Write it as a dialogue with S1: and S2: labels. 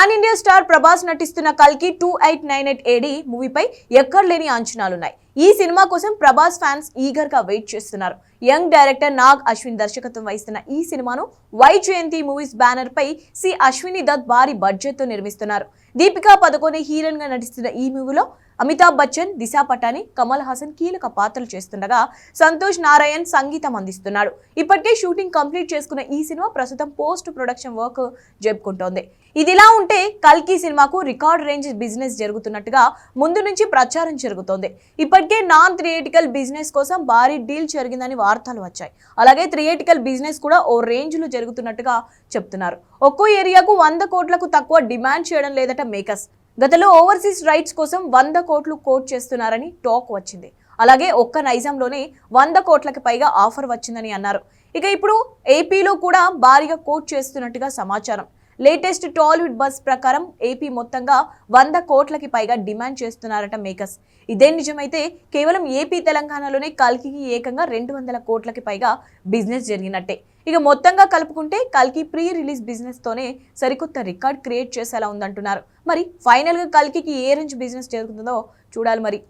S1: Pan India star Prabhas నటిస్తున్న కల్కి 2898 AD మూవీపై ఎక్కడలేని అంచనాలున్నాయి. ఈ సినిమా కోసం ప్రభాస్ ఫ్యాన్స్ ఈగర్ గా వెయిట్ చేస్తున్నారు. యంగ్ డైరెక్టర్ నాగ్ అశ్విన్ దర్శకత్వం వహిస్తున్న ఈ సినిమాను వైజయంతి మూవీస్ బ్యానర్ పై సి అశ్విని దత్ భారీ బడ్జెట్ తో నిర్మిస్తున్నారు. దీపికా పదుకొనే హీరోయిన్ గా నటిస్తున్న ఈ మూవీలో అమితాబ్ బచ్చన్, దిశా పటాని, కమల్ హాసన్ కీలక పాత్రలు చేస్తుండగా సంతోష్ నారాయణ్ సంగీతం అందిస్తున్నారు. ఇప్పటికే షూటింగ్ కంప్లీట్ చేసుకున్న ఈ సినిమా ప్రస్తుతం పోస్ట్ ప్రొడక్షన్ వర్క్ జరుపుకుంటోంది. ఇదిలా ఉంటే కల్కి సినిమాకు రికార్డ్ రేంజ్ బిజినెస్ జరుగుతున్నట్టుగా ముందు నుంచి ప్రచారం జరుగుతోంది. ఇప్పటికే నాన్ థియేటికల్ బిజినెస్ కోసం భారీ డీల్ జరిగిందని వార్తలు వచ్చాయి. అలాగే థియేటికల్ బిజినెస్ కూడా ఓ రేంజ్ లో జరుగుతున్నట్టుగా చెప్తున్నారు. ఒక్కో ఏరియాకు 100 కోట్లకు తక్కువ డిమాండ్ చేయడం లేదట మేకర్స్. గతంలో ఓవర్సీస్ రైట్స్ కోసం 100 కోట్లు కోట్ చేస్తున్నారని టాక్ వచ్చింది. అలాగే ఒక్క నైజాంలోనే 100 కోట్లకి పైగా ఆఫర్ వచ్చిందని అన్నారు. ఇక ఇప్పుడు ఏపీలో కూడా భారీగా కోట్ చేస్తున్నట్టుగా సమాచారం. లేటెస్ట్ టాలీవుడ్ బస్ ప్రకారం ఏపీ మొత్తంగా 100 కోట్లకి పైగా డిమాండ్ చేస్తున్నారట మేకర్స్. ఇదే నిజమైతే కేవలం ఏపీ తెలంగాణలోనే కల్కి ఏకంగా 200 కోట్లకి పైగా బిజినెస్ జరిగినట్టే. ఇక మొత్తంగా కలుపుకుంటే కల్కి ప్రీ రిలీజ్ బిజినెస్ తోనే సరికొత్త రికార్డ్ క్రియేట్ చేసేలా ఉందంటున్నారు. మరి ఫైనల్ గా కల్కి ఏ రేంజ్ బిజినెస్ జరుగుతుందో చూడాలి మరి.